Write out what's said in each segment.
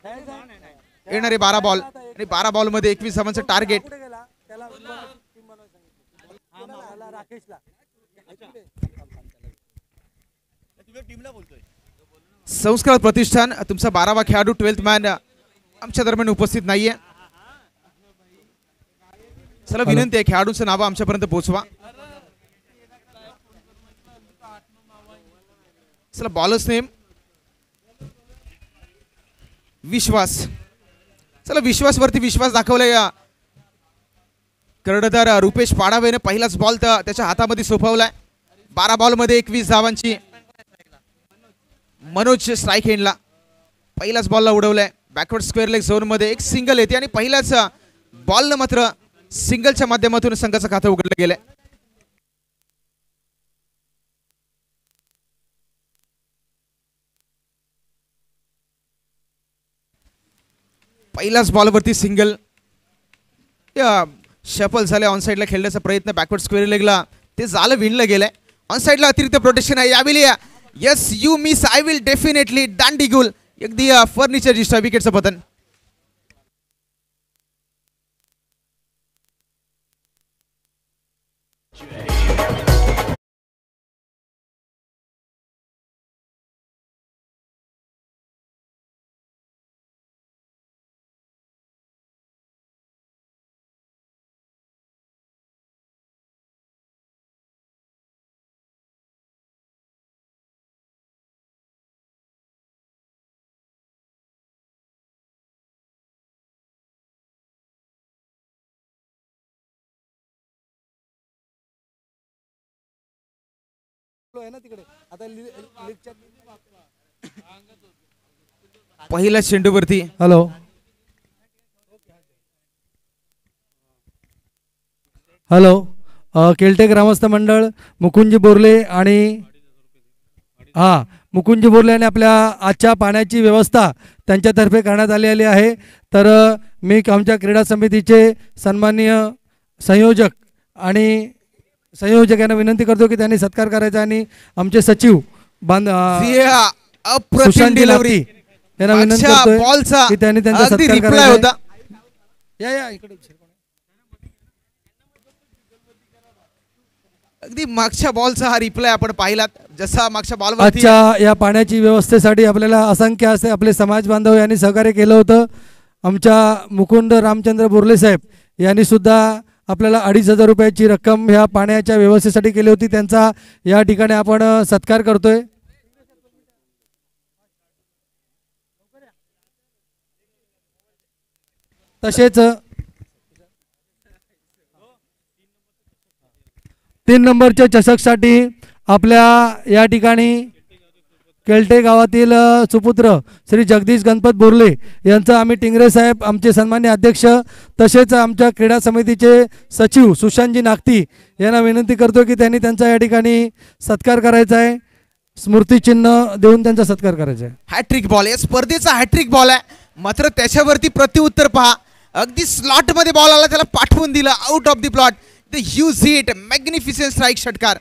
येणारे 12 बॉल आणि 12 बॉल मध्ये 21 धावांचं टार्गेट. संस्कार प्रतिष्ठान तुमचा 12वा खेळाडू 12th मॅन आमच्या दरम्यान उपस्थित नाहीये. चला विनंती आहे खेळाडूंचं नाव आमच्यापर्यंत पोहोचवा. चला बॉलर्स नेम विश्वास. चला विश्वास वरती विश्वास दाखवलाय कर्णधार रुपेश पाडावेने. पहिलाच बॉल त्याच्या हातामध्ये सोपवलाय. 12 बॉल मध्ये 21 धावांची. मनोज स्ट्राईक हँडला पहिलाच बॉलला उडवलाय. बॅकवर्ड स्क्वेअर लेग झोन मध्ये एक सिंगल येते आणि पहिल्याच बॉलनं मात्र सिंगलच्या माध्यमातून संघाचं खातं उघडलं गेलंय. पहिल्याच बॉलवरती सिंगल. शफल झाले. ऑन साइडला खेळण्याचा प्रयत्न बॅकवर्ड स्क्वेअर लेगला ते झालं विणलं गेलंय. ऑन साइडला अतिरिक्त प्रोटेक्शन आहे यावेळी. Yes you miss I will definitely Dandi गुल. अगदी फर्निचर जिस्टा विकेटचं पतन. पहिल्या चेंडूवरती हॅलो केलटे ग्रामस्थ मंडळ मुकुंदजी बोर्ले आणि मुकुंदजी बोर्ले आणि आपल्या आजच्या पाण्याची व्यवस्था त्यांच्यातर्फे करण्यात आलेली आहे. तर मी आमच्या क्रीडा समितीचे सन्माननीय संयोजक यांना विनंती करतो की त्यांनी सत्कार करायचा आणि आमचे सचिव सुशांत डिलावरी यांना विनंती करतो की त्यांनी त्यांचा सत्कार करायचा. या इकडे अगदी मागच्या बॉलचा हा रिप्लाय आपण पाहिलात. जसा मागच्या बॉलवर आजच्या या पाण्याची व्यवस्थेसाठी आपल्याला असंख्य असे आपले समाज बांधव यांनी सहकार्य केलं होतं. आमच्या मुकुंद रामचंद्र बोर्ले साहेब यांनी सुद्धा आपल्याला 2,500 रुपयाची रक्कम ह्या पाण्याच्या व्यवस्थेसाठी केली होती. त्यांचा या ठिकाणी आपण सत्कार करतोय. तसेच 3 नंबरच्या चषकसाठी आपल्या या ठिकाणी केलटे गावातील सुपुत्र श्री जगदीश गणपत बोर्ले यांचं आम्ही टिंगरे साहेब आमचे सन्मान्य अध्यक्ष तसेच आमच्या क्रीडा समितीचे सचिव सुशांतजी नागती यांना विनंती करतो की त्यांनी त्यांचा या ठिकाणी सत्कार करायचा आहे. स्मृतिचिन्ह देऊन त्यांचा सत्कार करायचा आहे. हॅट्रिक बॉल आहे. स्पर्धेचा हॅट्रिक बॉल आहे. मात्र त्याच्यावरती प्रत्युत्तर पहा. अगदी स्लॉट मध्ये बॉल आला त्याला पाठवून दिला out of the plot. The use it magnificent strike षटकार.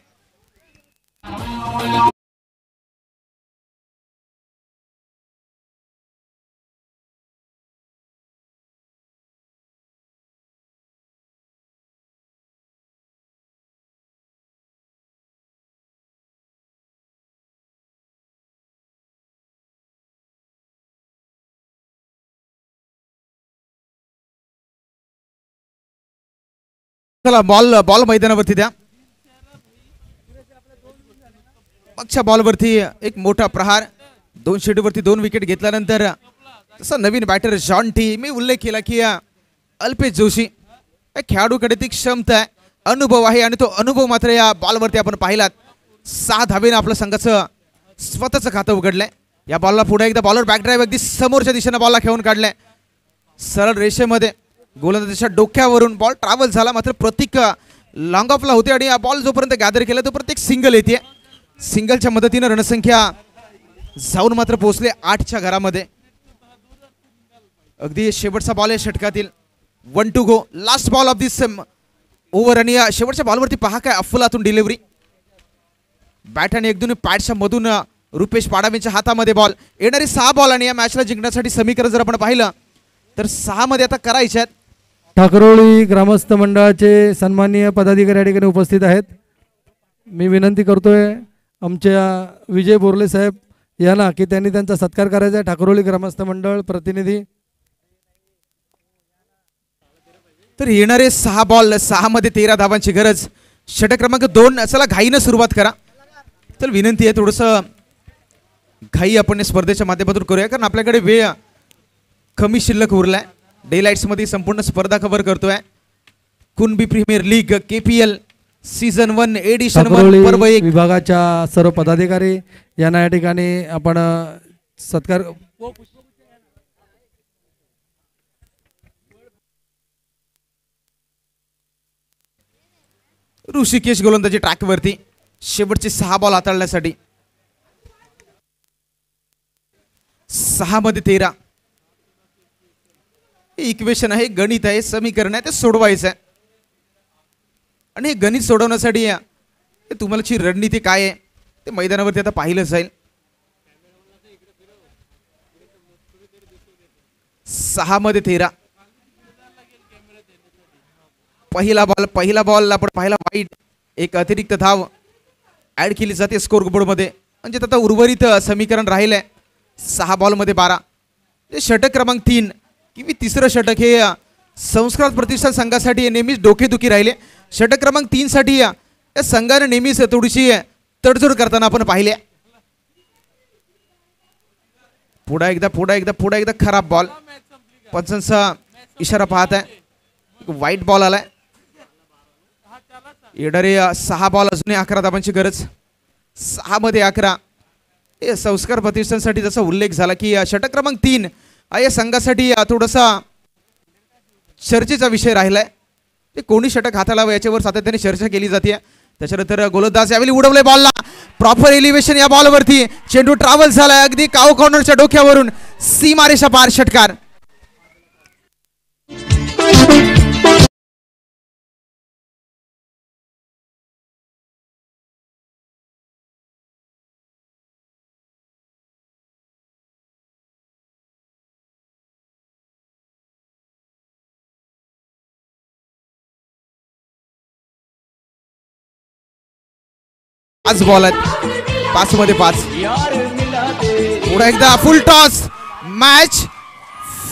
चला बॉल मैदानावरती द्या. मागच्या बॉलवरती एक मोठा प्रहार. 2 चेंडूवरती 2 विकेट घेतल्यानंतर तसा नवीन बॅटर जॉन टी मी उल्लेख केला की अल्पेश जोशी या खेळाडूकडे ती क्षमता आहे, अनुभव आहे आणि तो अनुभव मात्र या बॉलवरती आपण पाहिलात. 6 धावेने आपलं संघाचं स्वतःचं खातं उघडलंय. या बॉलला पुढे एकदा बॉलर बॅक ड्राईव्ह अगदी समोरच्या दिशेने बॉलला खेळून काढलाय. सरळ रेषेमध्ये गोलंदाजाच्या डोक्यावरून बॉल ट्रॅव्हल झाला. मात्र प्रतीक लॉंग ऑफला होते आणि हा बॉल जोपर्यंत गॅदर केला तोपर्यंत एक सिंगल येते. सिंगलच्या मदतीने रणसंख्या जाऊन मात्र पोहोचले 8च्या घरामध्ये. अगदी शेवटचा बॉल आहे षटकातील. 1 to go. Last ball of this over आणि शेवटच्या बॉलवरती पहा काय अफलातून डिलिव्हरी. बॅट आणि एक दोन पॅडच्या मधून रुपेश पाडामेच्या हातामध्ये बॉल. येणारे 6 बॉल आणि या मॅचला जिंकण्यासाठी समीकरण जर आपण पाहिलं तर 6 मध्ये आता करायचे आहेत. ठाकरोळी ग्रामस्थ मंडळाचे सन्माननीय पदाधिकारी या ठिकाणी उपस्थित आहेत. मी विनंती करतोय आमच्या विजय बोरले साहेब यांना की त्यांनी त्यांचा सत्कार करायचा आहे. ठाकरोळी ग्रामस्थ मंडळ प्रतिनिधी. तर येणारे 6 बॉल 6 मध्ये 13 धावांची गरज. षटक क्रमांक 2. चला घाईनं सुरुवात करा. तर विनंती आहे थोडंसं घाई आपण स्पर्धेच्या माध्यमातून करूया कारण आपल्याकडे वेळ कमी शिल्लक उरलाय. डे लाईट्स मध्ये संपूर्ण स्पर्धा कव्हर करतोय. Kunbi premier league KPL season 1 edition 1 पर्व 1 विभागाच्या सर्व पदाधिकारी यांना या ठिकाणी आपण सत्कार. ऋषिकेश गोलंदाजी ट्रॅकवरती शेवटचे 6 बॉल हाताळण्यासाठी. 6 मध्ये 13 हे इक्वेशन आहे, गणित आहे, समीकरण आहे, ते सोडवायचं आहे. आणि हे गणित सोडवण्यासाठी तुम्हालाची रणनीती काय आहे ते मैदानावरती आता पाहिलं जाईल. 6 मध्ये 13 पहिला बॉल आपण पाहिला वाईट. एक अतिरिक्त धाव ऍड केली जाते स्कोर बोर्डमध्ये. म्हणजे आता उर्वरित समीकरण राहिलंय 6 बॉलमध्ये 12. षटक क्रमांक 3 किंवा तिसरं षटक हे संस्कृत प्रतिष्ठान संघासाठी नेहमीच डोकेदुखी राहिले. षटक क्रमांक 3 साठी या संघाने नेहमीच थोडीशी तडजोड करताना आपण पाहिले. पुढे एकदा खराब बॉल. पंचांचा इशारा पाहत आहे. वाईट बॉल आलाय. येणारे 6 बॉल अजूनही 11 धावांची गरज. 6 मध्ये 11 हे संस्कार प्रतिष्ठानसाठी जसा उल्लेख झाला की षटक क्रमांक 3 या संघासाठी थोडासा चर्चेचा विषय राहिलाय. ते कोणी षटक हाताळावं याच्यावर सातत्याने चर्चा केली जाते. त्याच्यानंतर गोलंदाज यावेळी उडवले बॉलला. प्रॉपर एलिव्हेशन या बॉलवरती. चेंडू ट्रॅव्हल झालाय अगदी काव कॉर्नरच्या डोक्यावरून सीमारेषा पार. षटकार. पाच बॉल आहेत. 5 मध्ये 5. पुढे एकदा फुल टॉस. Match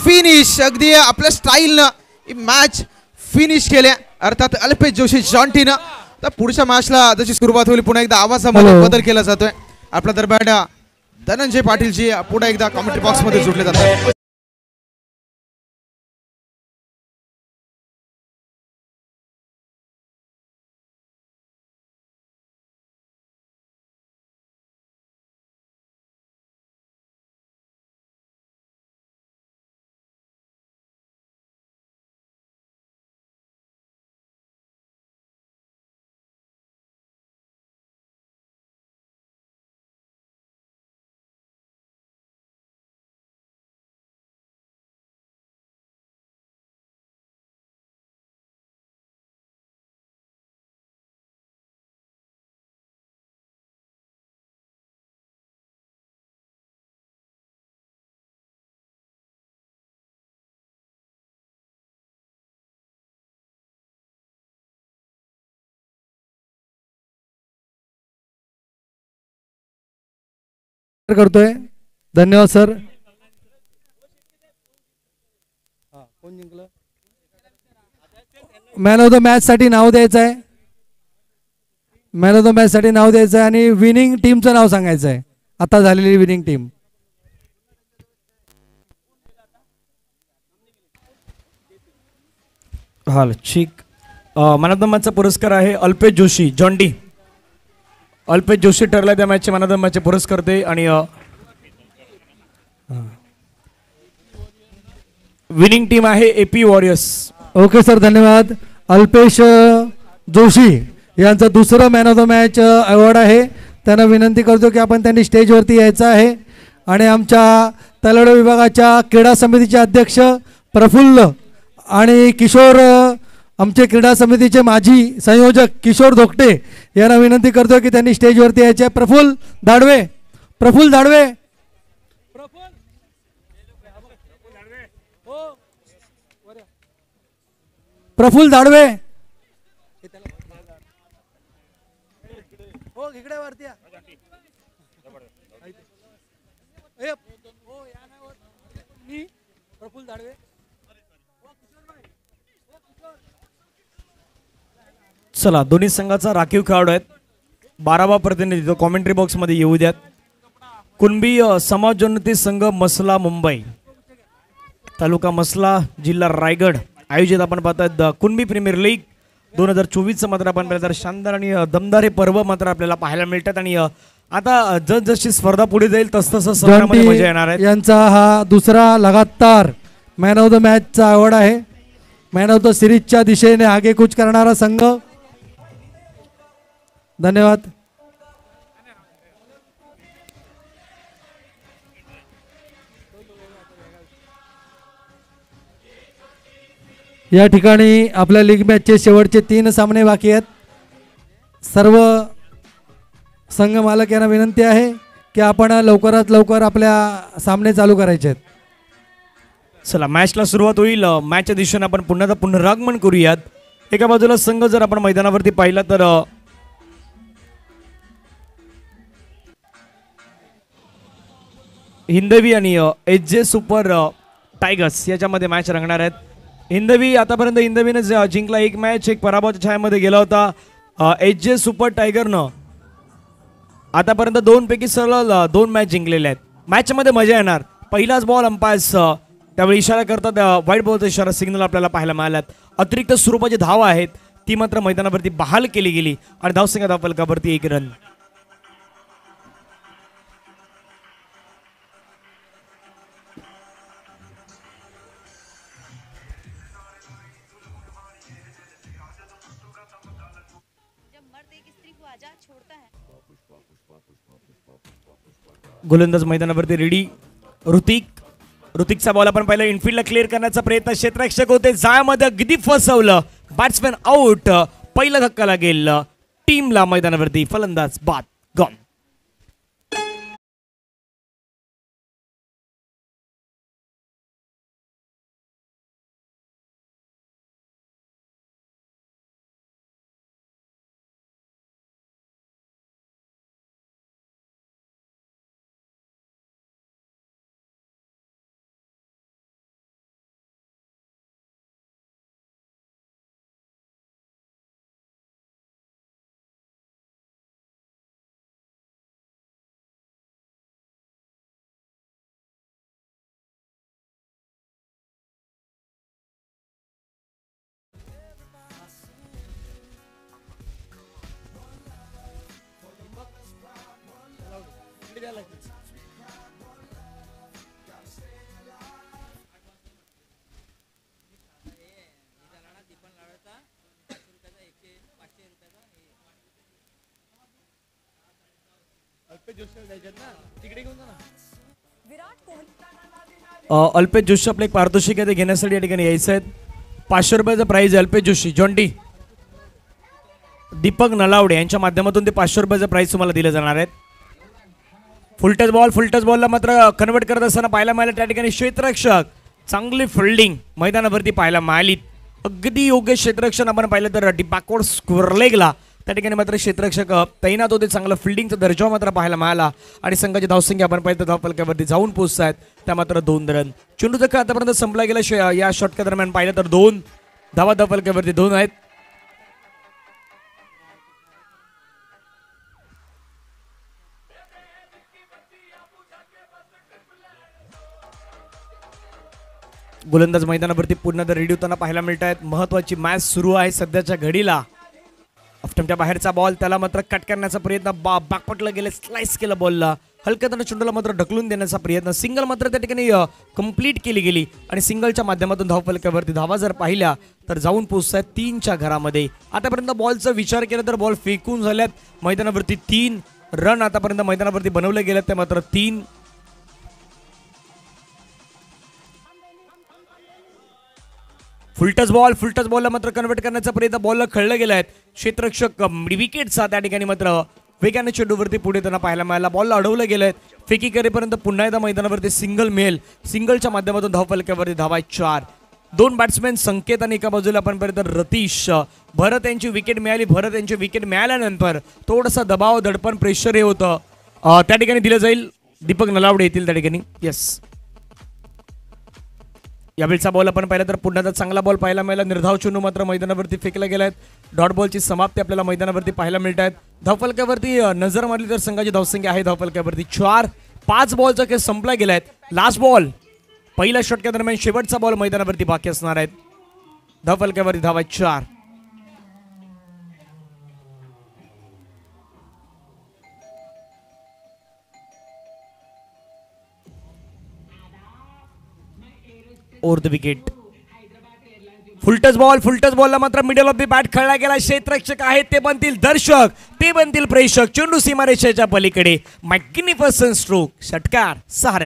finish. अगदी आपल्या स्टाईलनं मॅच फिनिश केल्या अर्थात अल्पेश जोशी जॉन्टीनं. तर पुढच्या मॅचला जशी सुरुवात होईल पुन्हा एकदा आवाजामध्ये बदल केला जातोय. आपल्या दरम्यान धनंजय पाटील जी पुन्हा एकदा कॉमेंट्री बॉक्स मध्ये जोडले जातात. करतोय. धन्यवाद sir. Man of the match साठी नाव द्यायचं आहे. मॅन ऑफ द मॅच साठी नाव द्यायचं आहे आणि विनिंग टीमचं नाव सांगायचं आहे. आता झालेली विनिंग टीम. हाल ठीक. मॅन ऑफ द मॅचचा पुरस्कार आहे अल्पेश जोशी जॉन्टी. अल्पेश जोशी ठरला त्या मॅचचे मॅन ऑफ द मॅचचे पुरस्कार ते. आणि विनिंग टीम आहे AP वॉरियर्स. ओके सर धन्यवाद. अल्पेश जोशी यांचा दुसरं man of the match award आहे. त्यांना विनंती करतो की आपण त्यांनी स्टेजवरती यायचं आहे. आणि आमच्या तलाठी विभागाच्या क्रीडा समितीचे अध्यक्ष प्रफुल्ल आणि किशोर आमचे क्रीडा समितीचे माजी संयोजक किशोर धोकटे यांना विनंती करतो की त्यांनी स्टेजवरती यायचे. प्रफुल्ल दाडवे प्रफुल्ल दाडवे, प्रफुल्ल दाडवे, हो इकडे वरती या. प्रफुल्ल दाडवे. चला दोन्ही संघाचा राखीव खेळाडू आहेत. 12वा प्रतिनिधित्व कॉमेंट्री बॉक्स मध्ये येऊ द्यात. कुणबी समाजोन्नती संघ मसला मुंबई, तालुका मसला, जिल्हा रायगड आयोजित आपण पाहतात कुणबी प्रीमियर लीग 2024 मात्र आपण पाहिलं तर शानदार आणि दमदार हे पर्व मात्र आपल्याला पाहायला मिळतात. आणि आता जशी स्पर्धा पुढे जाईल तसतसं सामन्यामध्ये मजा येणार आहे. यांचा हा दुसरा लगातार मॅन ऑफ द मॅचचा अवॉर्ड आहे. मॅन ऑफ द सिरीजच्या दिशेने आगेकूच करणारा संघ. धन्यवाद. या ठिकाणी आपल्या लीग मॅचचे शेवटचे 3 सामने बाकी आहेत. सर्व संघ मालक यांना विनंती आहे की आपण लवकरात लवकर आपल्या सामने चालू करायचे आहेत. चला मॅचला सुरुवात होईल. मॅचच्या दिशेने आपण पुन्हा पुनरागमन करूयात. एका बाजूला संघ जर आपण मैदानावरती पाहिला तर हिंदवी आणि एच.जे. सुपर टायगर्स याच्यामध्ये मॅच रंगणार आहेत. हिंदवी आतापर्यंत हिंदवीने जिंकला 1 मॅच, 1 पराभवाच्या छायामध्ये गेला होता. एच.जे. सुपर टायगरनं आतापर्यंत 2 पैकी सरळ 2 मॅच जिंकलेल्या आहेत. मॅचमध्ये मजा येणार. पहिलाच बॉल अंपायर्स त्यावेळी इशारा करतात, वाईट बॉलचा इशारा सिग्नल आपल्याला पाहायला मिळाल्यात. अतिरिक्त स्वरूपाची धावा आहेत ती मात्र मैदानावरती बहाल केली गेली आणि धावसंख्या धावफलकावरती 1 रन. गोलंदाज मैदानावरती रेडी. ऋतिकचा बॉल आपण पाहिला. इनफिल्डला क्लिअर करण्याचा प्रयत्न, क्षेत्ररक्षक होते जाळ्यामध्ये, अगदी फसवलं. Batsman out. पहिला धक्का लागेल टीमला मैदानावरती. फलंदाज बाद गॉन. अल्पेश जोशी आपले एक पारितोषिक आहे ते घेण्यासाठी या ठिकाणी यायचं आहेत. 500 रुपयाचं प्राइज आहे. अल्पेश जोशी, जॉन्टी, दीपक नलावडे यांच्या माध्यमातून ते 500 रुपयाचं प्राइज तुम्हाला दिले जाणार आहेत. फुलटच बॉलला मात्र कन्वर्ट करत असताना पाहायला मिळालं त्या ठिकाणी क्षेत्ररक्षक. चांगली फिल्डिंग मैदानावरती पाहायला मिळाली. अगदी योग्य क्षेत्ररक्षण आपण पाहिलं तर बॅकवर्ड स्क्वेअर लेगला त्या ठिकाणी मात्र क्षेत्ररक्षक तैनात होते. चांगला फिल्डिंगचा दर्जा मात्र पाहायला मिळाला आणि संघाची धावसंख्या आपण पाहिलं तर धावफलकावरती जाऊन पोहोचत आहेत त्या मात्र 2 रन. चेंडू धक्का आतापर्यंत संपला गेला. या षटका दरम्यान पाहिलं तर 2 धावा धावफलकावरती 2 आहेत. गोलंदाज मैदानावरती पुन्हा रेडी होताना पाहायला मिळत आहेत. महत्वाची मॅच सुरू आहे सध्याच्या घडीला. ऑफ्टमच्या बाहेरचा बॉल, त्याला मात्र कट करण्याचा प्रयत्न, बॅकपटला गेले, स्लाइस केला बॉलला, हलक्या त्यानं चेंडूला मात्र ढकलून देण्याचा प्रयत्न. सिंगल मात्र त्या ठिकाणी कंप्लीट केली गेली आणि सिंगलच्या माध्यमातून धावफलकावरती धावा जर पाहिल्या तर जाऊन पोहोचत आहेत 3च्या घरामध्ये. आतापर्यंत बॉलचा विचार केला तर बॉल फेकून झाल्यात. मैदानावरती 3 रन आतापर्यंत मैदानावरती बनवले गेलेत ते मात्र 3. फुलटच बॉलला मात्र कन्वर्ट करण्याचा प्रयत्न, बॉलला खळलं गेलं आहेत. क्षेत्ररक्षक विकेटचा त्या ठिकाणी मात्र वेगाने चेंडूवरती पुढे त्यांना पाहायला मिळाला. बॉलला अडवलं गेलंय. फेकी करेपर्यंत पुन्हा एकदा मैदानावरती सिंगल मिळेल. सिंगलच्या माध्यमातून धावफलक्यावरती धावा 4. 2 बॅट्समॅन संकेत आणि एका बाजूला आपण पर्यंत रतीश. भरत यांची विकेट मिळाली. भरत यांची विकेट मिळाल्यानंतर थोडासा दबाव, दडपण, प्रेशर हे होतं त्या ठिकाणी दिलं जाईल. दीपक नलावडे येतील त्या ठिकाणी. येस, यावेळीचा बॉल आपण पाहिला तर पुन्हा चांगला बॉल पाहायला मिळाला. निर्धाव चेंडू मात्र मैदानावरती फेकला गेलाय. डॉट बॉलची समाप्ती आपल्याला मैदानावरती पाहायला मिळत आहेत. धावफलक्यावरती नजर मारली तर संघाची धावसंख्या आहे धावफलक्यावरती 4. 5 बॉलचा खेळ संपला गेलाय. लास्ट बॉल, पहिल्या षटक्या दरम्यान शेवटचा बॉल मैदानावरती बाकी असणार आहेत. धावफलक्यावरती धावा 4. Over the wicket. फुलटच बॉलला मात्र मिडल ऑफ द बॅट खेळला गेला. क्षेत्ररक्षक आहेत ते बनतील दर्शक, ते बनतील प्रेक्षक. चेंडू सीमारेषेच्या पलीकडे. Magnificent stroke. षटकार 6.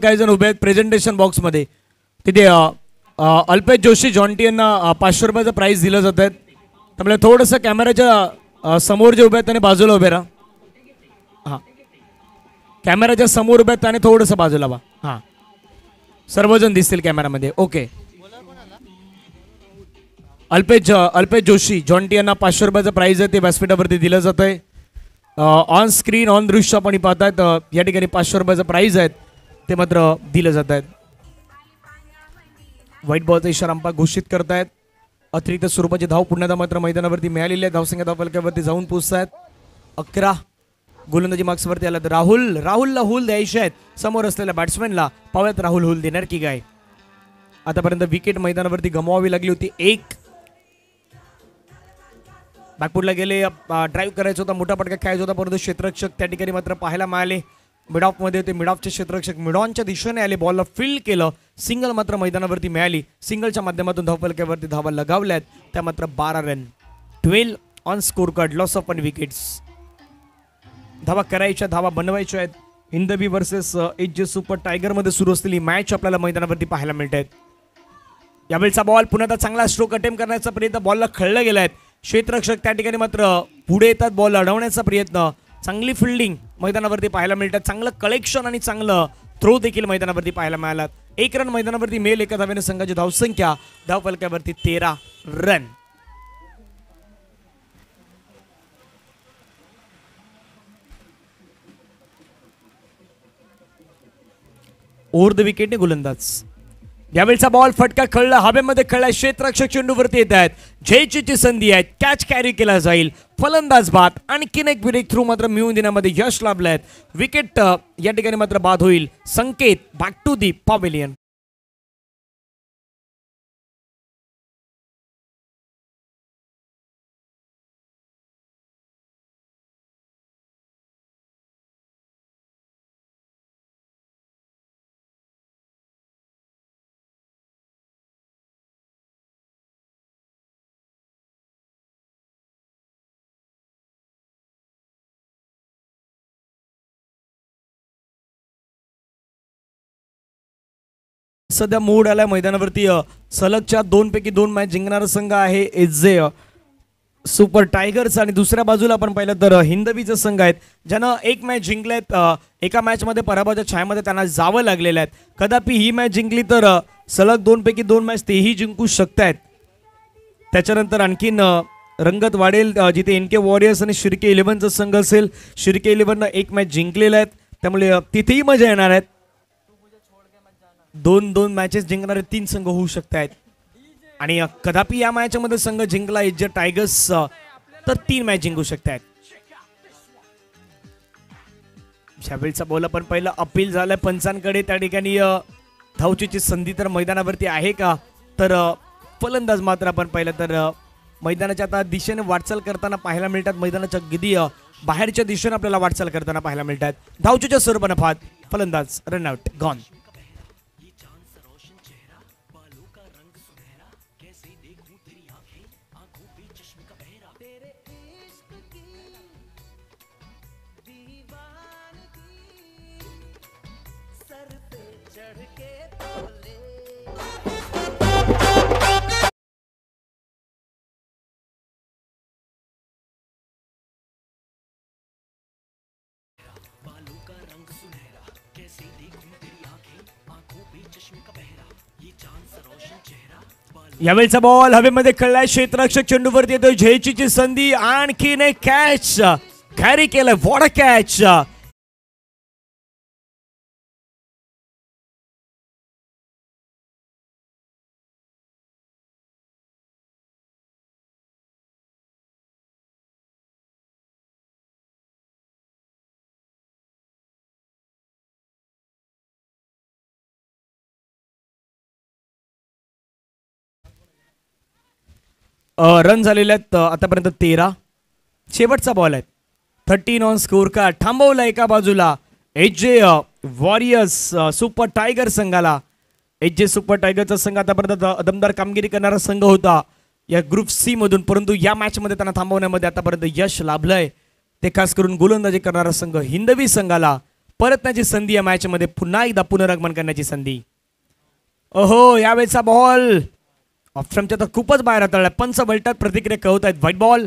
काही जण उभे आहेत प्रेझेंटेशन बॉक्स मध्ये. तिथे अल्पेश जोशी जॉन्टी यांना 500 रुपयाचं प्राइस दिलं जात आहे. त्यामुळे थोडंसं कॅमेराच्या समोर जे उभे आहेत त्याने बाजूला उभे राहा. हां, कॅमेराच्या समोर उभे आहेत त्याने थोडंसं बाजूला व्हा. हां, सर्वजण दिसतील कॅमेरामध्ये. ओके. अल्पेश जोशी जॉन्टी यांना 500 रुपयाचं प्राइस आहे ते व्यासपीठावरती दिलं जात आहे. ऑन स्क्रीन ऑन दृश्य आपण पाहतायत या ठिकाणी 500 रुपयाचं प्राइस आहेत ते मात्र दिलं जात आहेत. व्हाईट बॉलचा इशारा अंपायर घोषित करतायत. अतिरिक्त स्वरूपाची धाव पुन्हा मात्र मैदानावरती मिळालेली आहे. धावसंख्या धावफलक्यावरती जाऊन पोहोचतायत. 11 गोलंदाजी मार्क्सवरती आला तर राहुलला हुल द्यायचे आहेत समोर असलेल्या बॅट्समॅनला. पाहूयात राहुल हुल देणार की काय. आतापर्यंत विकेट मैदानावरती गमवावी लागली होती. 1 बॅकफुटला गेले. ड्राईव्ह करायचा होता, मोठा पटका खेळायचा होता, परंतु क्षेत्ररक्षक त्या ठिकाणी मात्र पाहायला मिळाले. मिड ऑफ मध्ये होते. मिड ऑफचे क्षेत्ररक्षक मिड ऑनच्या दिशेने आले. बॉलला फील्ड केलं. सिंगल मात्र मैदानावरती मिळाली. सिंगलच्या माध्यमातून धावफलक्यावरती धावा लगावल्यात त्या मात्र 12 run. 12 on score card. Loss of 1 wickets. धावा करायच्या, धावा बनवायच्या आहेत. Hindavi versus H super tiger मध्ये सुरू असलेली मॅच आपल्याला मैदानावरती पाहायला मिळत आहेत. यावेळीचा बॉल पुन्हा चांगला स्ट्रोक अटेम्प्ट करण्याचा प्रयत्न. बॉलला खळलं गेलाय. क्षेत्ररक्षक त्या ठिकाणी मात्र पुढे येतात. बॉल अडवण्याचा प्रयत्न. चांगली फिल्डिंग मैदानावरती पाहायला मिळतात. चांगलं कलेक्शन आणि चांगलं थ्रो देखील मैदानावरती पाहायला मिळाला. 1 रन मैदानावरती मिळेल. एका धावेने संघाची धावसंख्या धावफलक्यावरती 13 रन. ओव्हर द विकेटने गोलंदाज. यावेळीचा बॉल फटका खळला, हवेमध्ये खळला. क्षेत्ररक्षक चेंडूवरती येत आहेत. जयचीची संधी आहे. कॅच कॅरी केला जाईल. फलंदाज बाद. आणखीन एक ब्रेक थ्रू मात्र मिळवून देण्यामध्ये यश लाभलं आहे. विकेट या ठिकाणी मात्र बाद होईल. संकेत बॅक टू दी पॅव्हेलियन. सध्या मूड आलाय मैदानावरती. सलगच्या 2 पैकी 2 मॅच जिंकणारा संघ आहे एच सुपर टायगर्स आणि दुसऱ्या बाजूला आपण पाहिलं तर हिंदवीचा संघ आहेत ज्यानं 1 मॅच जिंकल्यात. एका मॅच मध्ये पराभवाच्या छायेमध्ये त्यांना जावं लागलेलं आहे. कदापि ही मॅच जिंकली तर सलग 2 पैकी 2 मॅच तेही जिंकू शकतायत. त्याच्यानंतर आणखीन रंगत वाढेल जिथे एनके वॉरियर्स आणि शिर्के 11चा संघ असेल. शिर्के 11नं 1 मॅच जिंकलेल्या आहेत त्यामुळे तिथेही मजा येणार आहेत. 2 मॅचेस जिंकणारे 3 संघ होऊ शकत आहेत आणि कदापि या मॅचमध्ये संघ जिंकला एच टायगर्स तर 3 मॅच जिंकू शकत आहेत. यावेळीचा बॉल आपण पहिला अपील झालाय पंचांकडे. त्या ठिकाणी धावचीची संधी तर मैदानावरती आहे का तर फलंदाज मात्र आपण पाहिलं तर मैदानाच्या आता दिशेने वाटचाल करताना पाहायला मिळतात. मैदानाच्या अगदी बाहेरच्या दिशेने आपल्याला वाटचाल करताना पाहायला मिळतात. धावचीच्या स्वरूपाने फाद फलंदाज रनआउट गॉन. यावेळचा बॉल हवेमध्ये खेळलाय, क्षेत्ररक्षक चेंडूवरती येतोय, झेलची संधी, आणखीन एक कॅच कॅरी केलंय. What a catch. रन झालेले आहेत आतापर्यंत 13. शेवटचा बॉल आहे. 13 ऑन स्कोर कार्ड. थांबवला एका बाजूला एच.जे. वॉरियर्स सुपर टायगर संघाला. एच.जे. सुपर टायगरचा संघ आतापर्यंत दमदार कामगिरी करणारा संघ होता या ग्रुप सी मधून, परंतु या मॅच मध्ये त्यांना थांबवण्यामध्ये आतापर्यंत यश लाभलंय. ते खास करून गोलंदाजी करणारा संघ हिंदवी संघाला परतण्याची संधी या मॅच मध्ये, पुन्हा एकदा पुनरागमन करण्याची संधी. ओहो, यावेळेचा बॉल ऑप्शनच्या तर खूपच बाहेर हाताळलाय. पंच बलटात प्रतिक्रिया कळवत आहेत. व्हाईट बॉल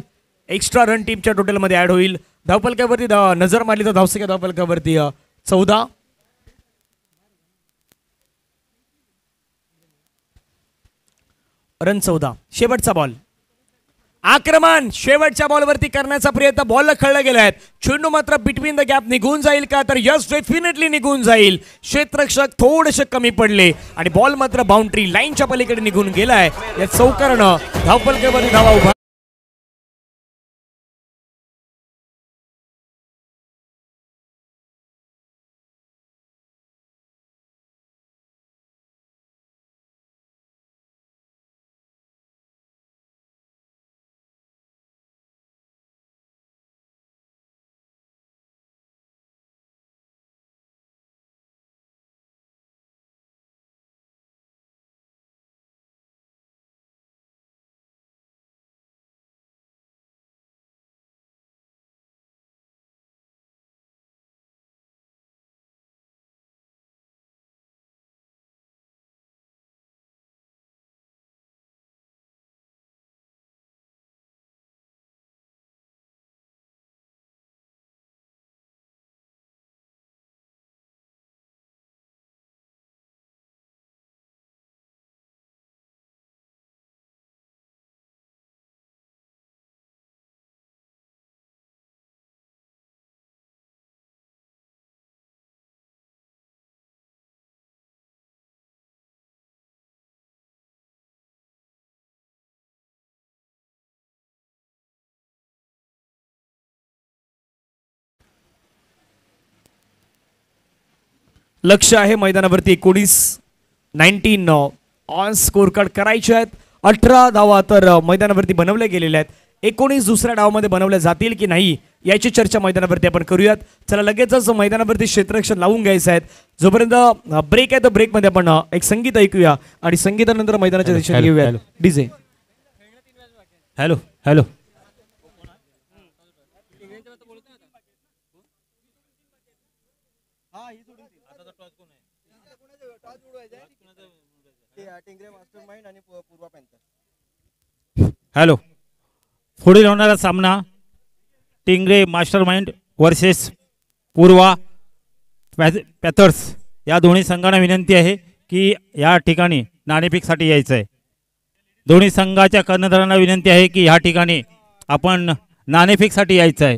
एक्स्ट्रा रन टीमच्या टोटलमध्ये ऍड होईल. धावपलकावरती नजर मारली तर धावसंख्या धावपलकावरती 14. रन 14. शेवटचा बॉल. आक्रमण शेवटच्या बॉलवरती करण्याचा प्रयत्न, बॉलला खेळला गेलाय. चेंडू मात्र बिटवीन द गॅप निघून जाईल का, तर यस डेफिनेटली निघून जाईल. क्षेत्ररक्षक थोडेसे कमी पडले आणि बॉल मात्र बाउंड्री लाईनच्या पलीकडे निघून गेलाय. या चौकारानं धावपलकावरती धावा उभा. लक्ष आहे मैदानावरती 19 ऑन स्कोर कार्ड करायचे आहेत. 18 धावा तर मैदानावरती बनवल्या गेलेल्या आहेत. 19 दुसऱ्या डावामध्ये बनवल्या जातील की नाही याची चर्चा मैदानावरती आपण करूयात. चला लगेचच मैदानावरती क्षेत्ररक्षण लावून घ्यायचं आहे. जोपर्यंत ब्रेक आहे तर ब्रेकमध्ये आपण एक संगीत ऐकूया आणि संगीतानंतर मैदानाच्या दिशेने घेऊया. डीजे. Hello hello. हॅलो. पुढील होणारा सामना टिंगरे मास्टरमाइंड वर्सेस पूर्वा पॅथर्स या दोन्ही संघांना विनंती आहे की या ठिकाणी नाणेफेकसाठी यायचं आहे. दोन्ही संघाच्या कर्णधारांना विनंती आहे की या ठिकाणी आपण नाणेफेकसाठी यायचं आहे.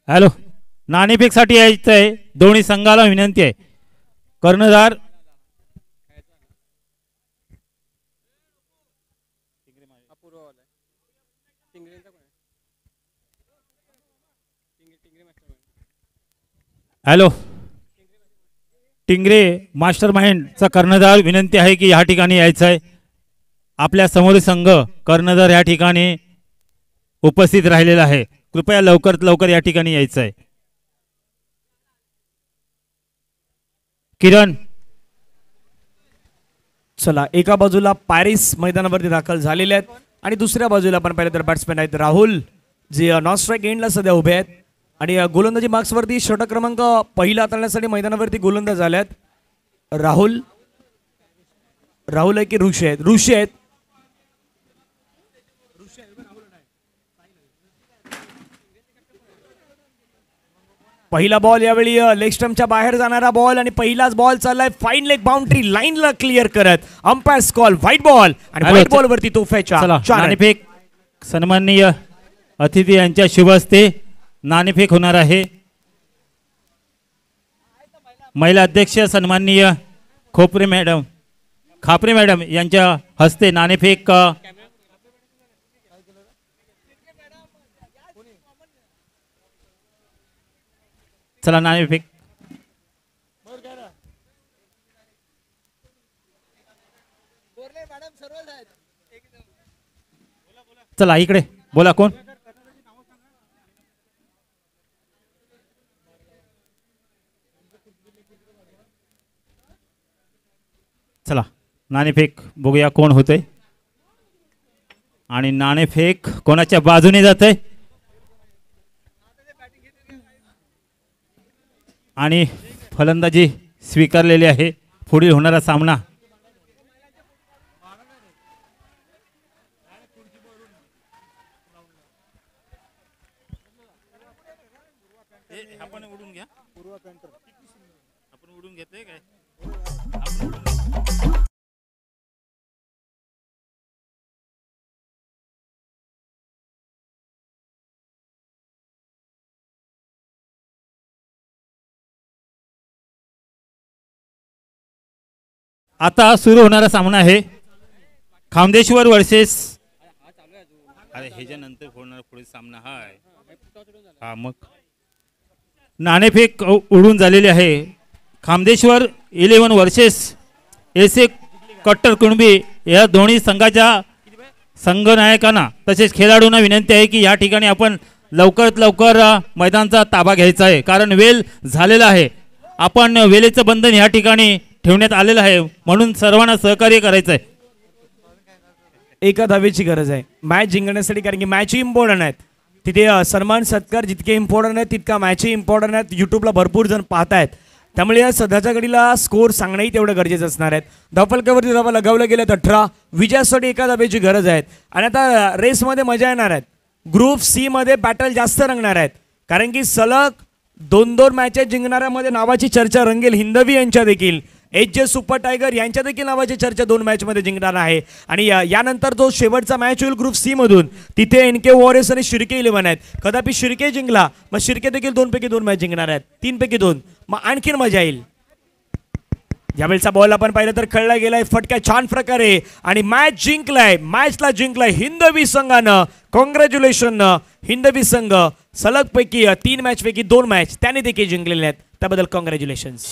हॅलो. नाणेफेकसाठी यायचं आहे. दोन्ही संघाला विनंती आहे. कर्णधार हॅलो. टिंगरे मास्टर माइंडचा कर्णधार विनंती आहे की या ठिकाणी यायचं आहे. आपल्या समोर संघ कर्णधार या ठिकाणी उपस्थित राहिलेला आहे. कृपया लवकरात लवकर या ठिकाणी यायचं आहे. किरण, चला एका बाजूला पॅरिस मैदानावरती दाखल झालेले आहेत आणि दुसऱ्या बाजूला आपण पाहिलं तर बॅट्समॅन आहेत राहुल, जे नॉन स्ट्राईक एंडला सध्या उभे आहेत आणि गोलंदाजी मार्क्सवरती षटक क्रमांक पहिला हाताळण्यासाठी मैदानावरती गोलंदाज झाले आहेत. राहुल आहे की ऋषी आहेत? ऋषी आहेत. पहिला बॉल यावेळी लेग स्टंपच्या बाहेर जाणारा बॉल आणि पहिलाच बॉल चाललाय फाईन लेग बाउंड्री लाईनला क्लिअर करत अंपायर्स कॉल व्हाईट बॉल आणि व्हाईट बॉल वरती तोफाच्या नाणेफेक सन्माननीय अतिथी यांच्या शुभ हस्ते नाणेफेक होणार आहे. महिला अध्यक्ष सन्माननीय खापरे मॅडम यांच्या हस्ते नाणेफेक चला नाणेफेक. चला इकडे बोला कोण. चला नाणेफेक बघूया कोण होते आणि नाणेफेक कोणाच्या बाजूने जाते आणि फलंदाजी स्वीकारलेली आहे. पुढील होणारा सामना आपण उडून घ्या. आपण उडून घेतोय काय. आता सुरू होणारा सामना आहे खामदेश्वर वर्सेस अरे ह्याच्यानंतर होणारा पुढे सामना हा मग नाणेफेक उडून झालेली आहे. खामदेश्वर 11 वर्सेस एस ए कट्टर कुणबी या दोन्ही संघाच्या संघनायकांना तसेच खेळाडूंना विनंती आहे की या ठिकाणी आपण लवकरात लवकर मैदानाचा ताबा घ्यायचा आहे कारण वेळ झालेला आहे. आपण वेळेचं बंधन या ठिकाणी ठेवण्यात आलेलं आहे म्हणून सर्वांना सहकार्य करायचं आहे. एका धावेची गरज आहे मॅच जिंकण्यासाठी कारण की मॅच इम्पॉर्टंट आहेत. तिथे सन्मान सत्कार जितके इम्पॉर्टंट आहेत तितका मॅचही इम्पॉर्टंट आहेत. यूट्यूबला भरपूर जण पाहतायत त्यामुळे या सध्याच्या घडीला स्कोर सांगणंही तेवढं गरजेचं असणार आहेत. धावफलकावरती धावा लगवल्या गेल्यात 18. विजयासाठी एका धावेची गरज आहे आणि आता रेसमध्ये मजा येणार आहेत. ग्रुप सी मध्ये बॅटल जास्त रंगणार आहेत कारण की सलग 2-2 मॅचेस जिंकणाऱ्यामध्ये नावाची चर्चा रंगेल. हिंदवी यांच्या देखील एच सुपर टायगर यांच्या देखील नावाची चर्चा 2 मॅचमध्ये जिंकणार आहे आणि यानंतर जो शेवटचा मॅच होईल ग्रुप सी मधून तिथे एनके वॉरियर्स आणि शिर्के 11 आहेत. कदापि शिर्के जिंकला मग शिर्के देखील 2 पैकी 2 मॅच जिंकणार आहेत. 3 पैकी 2 मग आणखीन मजा येईल. यावेळेचा बॉल आपण पाहिलं तर खेळला गेलाय फटका छान प्रकारे आणि मॅच जिंकलाय. मॅचला जिंकलाय हिंदवी संघानं. कॉंग्रॅच्युलेशन हिंदवी संघ सलग पैकी 3 मॅच पैकी 2 मॅच त्याने देखील जिंकलेले आहेत त्याबद्दल कॉंग्रॅच्युलेशन्स.